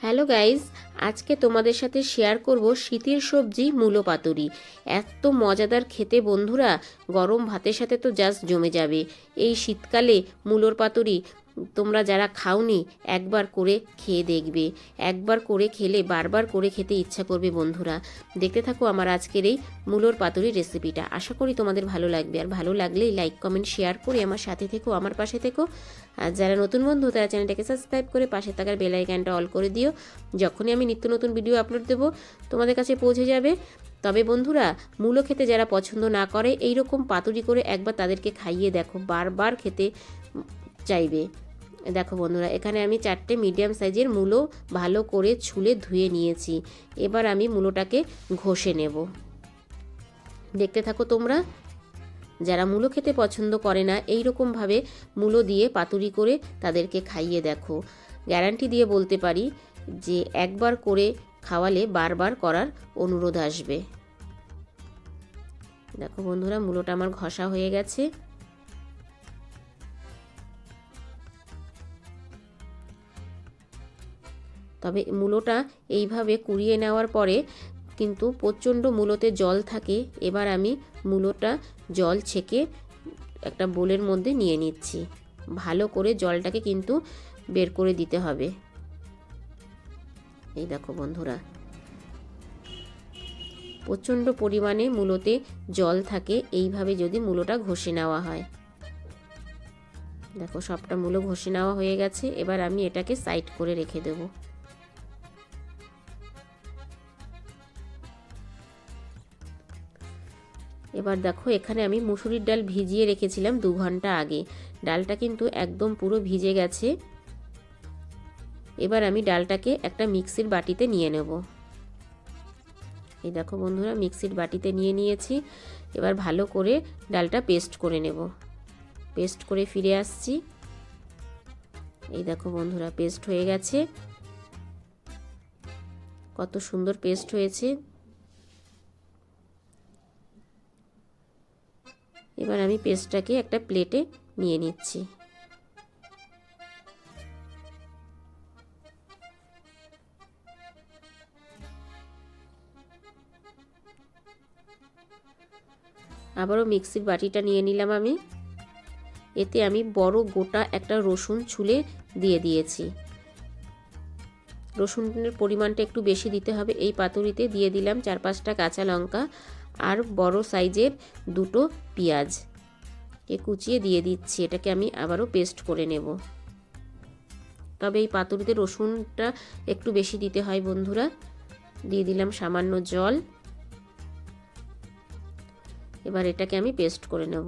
Hello guys, আজকে তোমাদের সাথে শেয়ার করব শীতের সবজি মূলো পাতুরি। এত মজাদার খেতে বন্ধুরা, গরম ভাতের সাথে তো জাস্ট জমে যাবে। এই শীতকালে মূলোর পাতুরি তোমরা যারা খাওনি একবার করে খেয়ে দেখবে। একবার করে খেলে বারবার করে খেতে ইচ্ছা করবে বন্ধুরা। দেখতে থাকো আমার আজকের এই মূলোর পাতুরির রেসিপিটা। আশা করি তোমাদের ভালো লাগবে, আর ভালো লাগলেই লাইক কমেন্ট শেয়ার করে আমার সাথে থেকো, আমার পাশে থেকো। আর যারা নতুন বন্ধু তারা চ্যানেলটাকে সাবস্ক্রাইব করে পাশে থাকার বেল আইকনটা অল করে দিও। যখনই আমি নিত্য নতুন ভিডিও আপলোড দেবো তোমাদের কাছে পৌঁছে যাবে। তবে বন্ধুরা, মূলো খেতে যারা পছন্দ না করে এই রকম পাতুরি করে একবার তাদেরকে খাইয়ে দেখো, বারবার খেতে চাইবে। দেখো বন্ধুরা, এখানে আমি 4টে মিডিয়াম সাইজের মূলো ভালো করে ছুলে ধুয়ে নিয়েছি। এবার আমি মূলোটাকে ঘষে নেব। দেখতে থাকো তোমরা। যারা মূলো খেতে পছন্দ করে না এই রকমভাবে মূলো দিয়ে পাতুরি করে তাদেরকে খাইয়ে দেখো। গ্যারান্টি দিয়ে বলতে পারি যে একবার করে খাওয়ালে বারবার করার অনুরোধ আসবে। দেখো বন্ধুরা, মূলোটা আমার ঘষা হয়ে গেছে। তবে মূলোটা এইভাবে কুড়িয়ে নেওয়ার পরে কিন্তু প্রচণ্ড মূলোতে জল থাকে। এবার আমি মূলোটা জল ছেঁকে একটা বোলের মধ্যে নিয়ে নিচ্ছি। ভালো করে জলটাকে কিন্তু বের করে দিতে হবে। এই দেখো বন্ধুরা, প্রচণ্ড পরিমাণে মূলোতে জল থাকে। এইভাবে যদি মূলোটা ঘষে নেওয়া হয়। দেখো সবটা মূলো ঘষে নেওয়া হয়ে গেছে। এবার আমি এটাকে সাইড করে রেখে দেব। এবার দেখো, এখানে আমি মুসুরির ডাল ভিজিয়ে রেখেছিলাম 2 ঘন্টা আগে। ডালটা কিন্তু একদম পুরো ভিজে গেছে। এবার আমি ডালটাকে একটা মিক্সির বাটিতে নিয়ে নেব। এই দেখো বন্ধুরা, মিক্সির বাটিতে নিয়ে নিয়েছি। এবার ভালো করে ডালটা পেস্ট করে নেব। পেস্ট করে ফিরে আসছি। এই দেখো বন্ধুরা, পেস্ট হয়ে গেছে। কত সুন্দর পেস্ট হয়েছে। এবার আমি পেস্টটাকে একটা প্লেটে নিয়ে নিচ্ছি। আবারও মিক্সির বাটিটা নিয়ে নিলাম আমি। এতে আমি বড় গোটা একটা রসুন ছুলে দিয়ে দিয়েছি। রসুনের পরিমাণটা একটু বেশি দিতে হবে এই পাতুরিতে। দিয়ে দিলাম 4-5টা কাঁচা লঙ্কা আর বড় সাইজের 2টো পেঁয়াজ কুচিয়ে দিয়ে দিচ্ছি। এটাকে আমি আবারও পেস্ট করে নেব। তবে এই পাতুরিতে রসুনটা একটু বেশি দিতে হয় বন্ধুরা। দিয়ে দিলাম সামান্য জল। এবার এটাকে আমি পেস্ট করে নেব।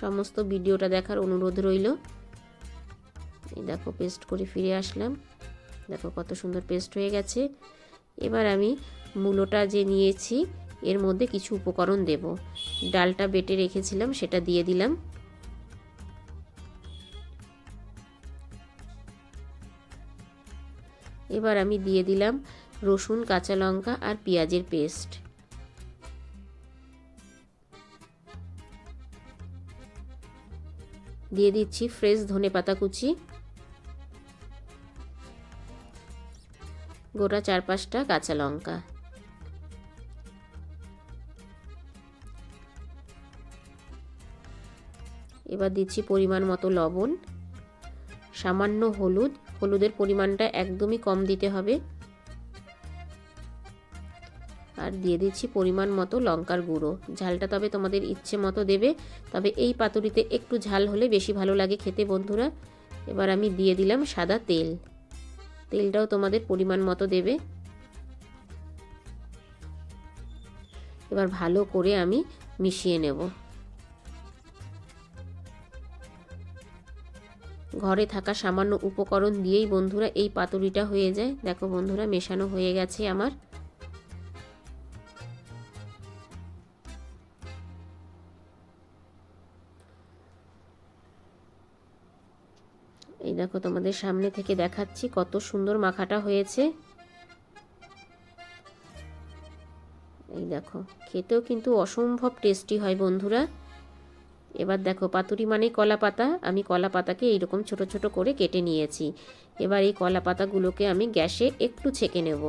সমস্ত ভিডিওটা দেখার অনুরোধ রইল। এই দেখো, পেস্ট করে ফিরে আসলাম। দেখো কত সুন্দর পেস্ট হয়ে গেছে। এবার আমি মূলোটা যে নিয়েছি এর মধ্যে কিছু উপকরণ দেব। ডালটা বেটে রেখেছিলাম সেটা দিয়ে দিলাম। এবার আমি দিয়ে দিলাম রসুন, কাঁচা লঙ্কা আর পেঁয়াজের পেস্ট। দিয়ে দিচ্ছি ফ্রেশ ধনেপাতা কুচি, গোটা 4-5টা কাঁচা লঙ্কা। এবার দিচ্ছি পরিমাণ মতো লবণ, সামান্য হলুদ। হলুদের পরিমাণটা একদমই কম দিতে হবে। আর দিয়ে দিচ্ছি পরিমাণ মতো লঙ্কার গুঁড়ো। ঝালটা তবে তোমাদের ইচ্ছে মতো দেবে। তবে এই পাতুরিতে একটু ঝাল হলে বেশি ভালো লাগে খেতে বন্ধুরা। এবার আমি দিয়ে দিলাম সাদা তেল। তেলটাও তোমাদের পরিমাণ মতো দেবে। এবার ভালো করে আমি মিশিয়ে নেব। ঘরে থাকা সামান্য উপকরণ দিয়েই বন্ধুরা এই পাতুরিটা হয়ে যায়। দেখো বন্ধুরা, মেশানো হয়ে গেছে আমার। এই দেখো, তোমাদের সামনে থেকে দেখাচ্ছি কত সুন্দর মাখাটা হয়েছে। এই দেখো, খেতেও কিন্তু অসম্ভব টেস্টি হয় বন্ধুরা। এবার দেখো পাতুরি মানে কলা পাতা, আমি কলা পাতাকে এইরকম ছোট ছোট করে কেটে নিয়েছি। এবার এই কলা পাতাগুলোকে আমি গ্যাসে একটু ছেঁকে নেব।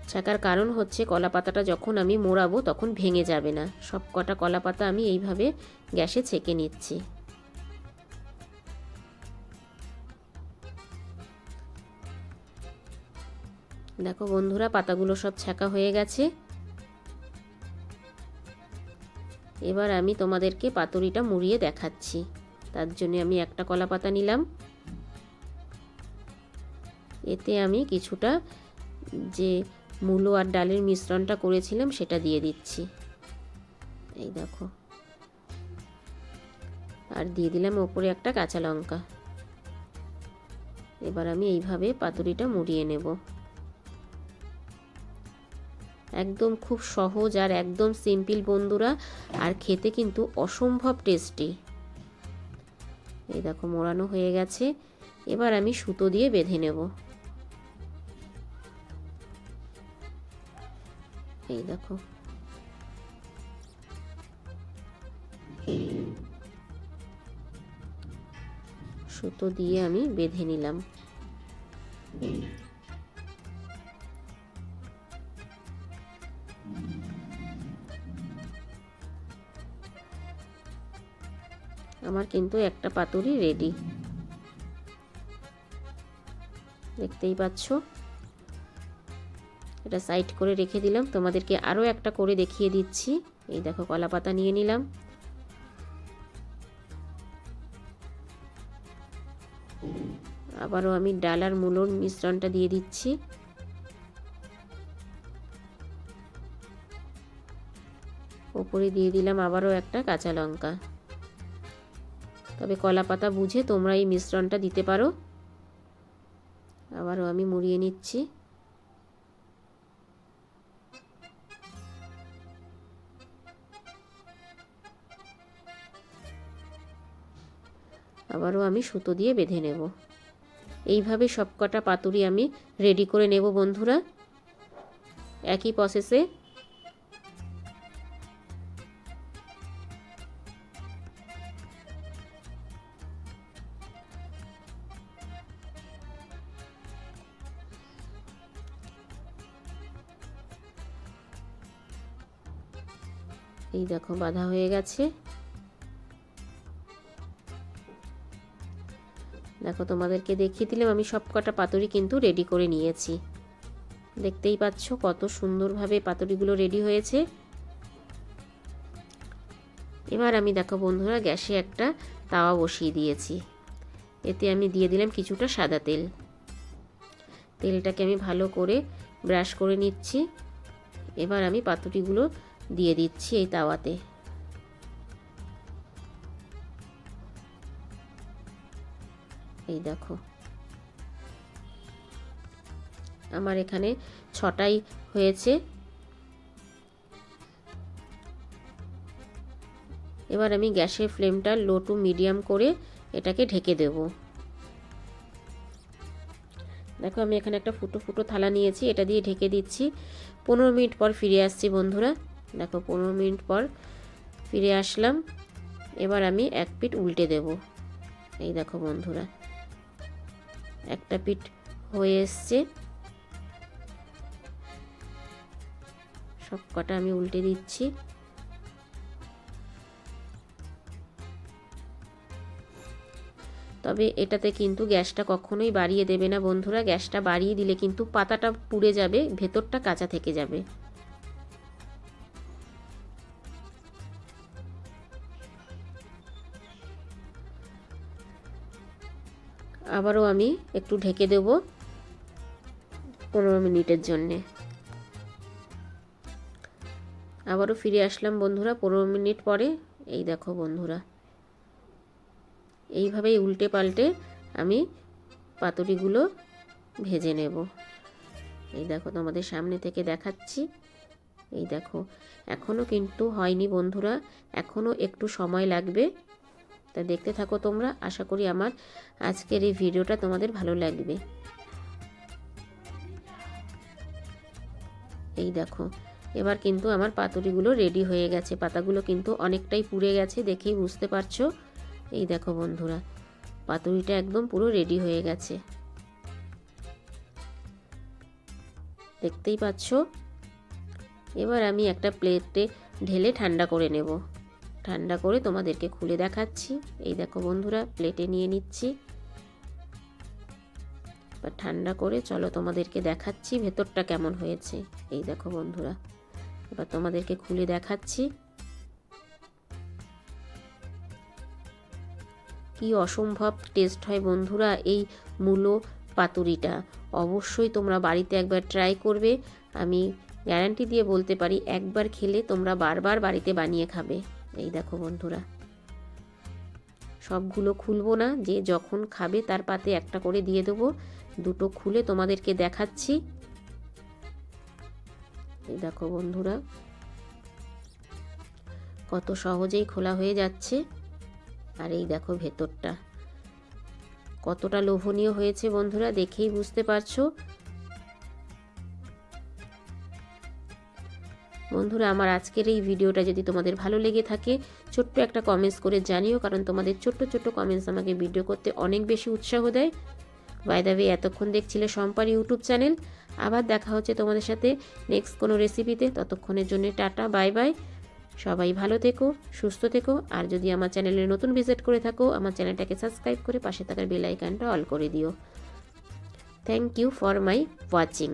ছাকার কারণ হচ্ছে কলা পাতাটা যখন আমি মোড়াবো তখন ভেঙে যাবে না। সব কটা কলা পাতা আমি এইভাবে গ্যাসে ছেঁকে নিচ্ছি। দেখো বন্ধুরা, পাতাগুলো সব ছাকা হয়ে গেছে। এবার আমি তোমাদেরকে পাতুরিটা মুড়িয়ে দেখাচ্ছি। তার জন্য আমি একটা কলা পাতা নিলাম, এতে আমি কিছুটা যে মূলো আর ডালের মিশ্রণটা করেছিলাম সেটা দিয়ে দিচ্ছি। এই দেখো, আর দিয়ে দিলাম ওপরে একটা কাঁচা লঙ্কা। এবার আমি এইভাবে পাতুরিটা মুড়িয়ে নেব। একদম খুব সহজ আর একদম সিম্পল বন্ধুরা, আর খেতে কিন্তু অসম্ভব টেস্টি। এই দেখো মোড়ানো হয়ে গেছে। এবার আমি সুতো দিয়ে বেঁধে নেব। এই দেখো, সুতো দিয়ে আমি বেঁধে নিলাম। আমার কিন্তু একটা পাতুরি রেডি, দেখতেই পাচ্ছ। এটা সাইড করে রেখে দিলাম। তোমাদেরকে আরও একটা করে দেখিয়ে দিচ্ছি। এই দেখো কলা পাতা নিয়ে নিলাম, আবারও আমি ডাল আর মূলোর মিশ্রণটা দিয়ে দিচ্ছি। ওপরে দিয়ে দিলাম আবারও একটা কাঁচা লঙ্কা। তবে কলা পাতা বুঝে তোমরা এই মিশ্রণটা দিতে পারো। আবারও আমি মুড়িয়ে নিচ্ছি। আবারও আমি সুতো দিয়ে বেঁধে নেব। এইভাবে সবকটা পাতুরি আমি রেডি করে নেব বন্ধুরা, একই প্রসেসে। এই দেখো বাঁধা হয়ে গেছে। দেখো তোমাদেরকে দেখিয়ে দিলাম আমি সবকটা পাতুরি কিন্তু রেডি করে নিয়েছি। দেখতেই পাচ্ছ কত সুন্দরভাবে পাতুরিগুলো রেডি হয়েছে। এবার আমি দেখো বন্ধুরা গ্যাসে একটা তাওয়া বসিয়ে দিয়েছি। এতে আমি দিয়ে দিলাম কিছুটা সাদা তেল। তেলটাকে আমি ভালো করে ব্রাশ করে নিচ্ছি। এবার আমি পাতুরিগুলো দিয়ে দিচ্ছি এই তাওয়াতে। এই দেখো আমার এখানে 6টাই হয়েছে। এবার আমি গ্যাসের ফ্লেমটা লো টু মিডিয়াম করে এটাকে ঢেকে দেব। দেখো আমি এখানে একটা ফুটো ফুটো থালা নিয়েছি, এটা দিয়ে ঢেকে দিচ্ছি। 15 মিনিট পর ফিরে আসছি বন্ধুরা। দেখো 15 মিনিট পর ফিরে আসলাম। এবার আমি এক পিঠ উল্টে দেব। এই দেখো বন্ধুরা একটা পিঠ হয়ে এসছে। সব কটা আমি উল্টে দিচ্ছি। তবে এটাতে কিন্তু গ্যাসটা কখনোই বাড়িয়ে দেবে না বন্ধুরা। গ্যাসটা বাড়িয়ে দিলে কিন্তু পাতাটা পুড়ে যাবে, ভেতরটা কাঁচা থেকে যাবে। আবারও আমি একটু ঢেকে দেব 15 মিনিটের জন্যে। আবারও ফিরে আসলাম বন্ধুরা 15 মিনিট পরে। এই দেখো বন্ধুরা এইভাবেই উল্টে পাল্টে আমি পাতুরিগুলো ভেজে নেব। এই দেখো তোমাদের সামনে থেকে দেখাচ্ছি। এই দেখো এখনও কিন্তু হয়নি বন্ধুরা, এখনও একটু সময় লাগবে। তা দেখতে থাকো তোমরা। আশা করি আমার আজকের এই ভিডিওটা তোমাদের ভালো লাগবে। এই দেখো এবার কিন্তু আমার পাতুরিগুলো রেডি হয়ে গেছে। পাতাগুলো কিন্তু অনেকটাই পুড়ে গেছে, দেখেই বুঝতে পারছো। এই দেখো বন্ধুরা, পাতুরিটা একদম পুরো রেডি হয়ে গেছে, দেখতেই পাচ্ছ। এবার আমি একটা প্লেটে ঢেলে ঠান্ডা করে নেব। ঠান্ডা করে তোমাদেরকে খুলে দেখাচ্ছি। এই দেখো বন্ধুরা, প্লেটে নিয়ে নিচ্ছি। এবার ঠান্ডা করে চলো তোমাদেরকে দেখাচ্ছি ভেতরটা কেমন হয়েছে। এই দেখো বন্ধুরা, এবার তোমাদেরকে খুলে দেখাচ্ছি। কি অসম্ভব টেস্ট হয় বন্ধুরা এই মূলো পাতুরিটা। অবশ্যই তোমরা বাড়িতে একবার ট্রাই করবে। আমি গ্যারান্টি দিয়ে বলতে পারি, একবার খেলে তোমরা বারবার বাড়িতে বানিয়ে খাবে। এই দেখো বন্ধুরা, সবগুলো খুলবো না, যে যখন খাবে তার পাতে একটা করে দিয়ে দেবো। দুটো খুলে তোমাদেরকে দেখাচ্ছি। এই দেখো বন্ধুরা, কত সহজেই খোলা হয়ে যাচ্ছে। আর এই দেখো ভেতরটা কতটা লোভনীয় হয়েছে বন্ধুরা, দেখেই বুঝতে পারছো। বন্ধুরা, আমার আজকের এই ভিডিওটা যদি তোমাদের ভালো লেগে থাকে, ছোট্ট একটা কমেন্টস করে জানিও, কারণ তোমাদের ছোট্ট ছোট্ট কমেন্টস আমাকে ভিডিও করতে অনেক বেশি উৎসাহ দেয়। বাই দ্য ওয়ে, এতক্ষণ দেখছিলে শম্পার ইউটিউব চ্যানেল। আবার দেখা হচ্ছে তোমাদের সাথে নেক্সট কোনো রেসিপিতে। ততক্ষণের জন্য টাটা, বাই বাই। সবাই ভালো থেকো, সুস্থ থেকো। আর যদি আমার চ্যানেলে নতুন ভিজিট করে থাকো, আমার চ্যানেলটাকে সাবস্ক্রাইব করে পাশে থাকার বেল আইকনটা অল করে দিও। Thank you for my watching.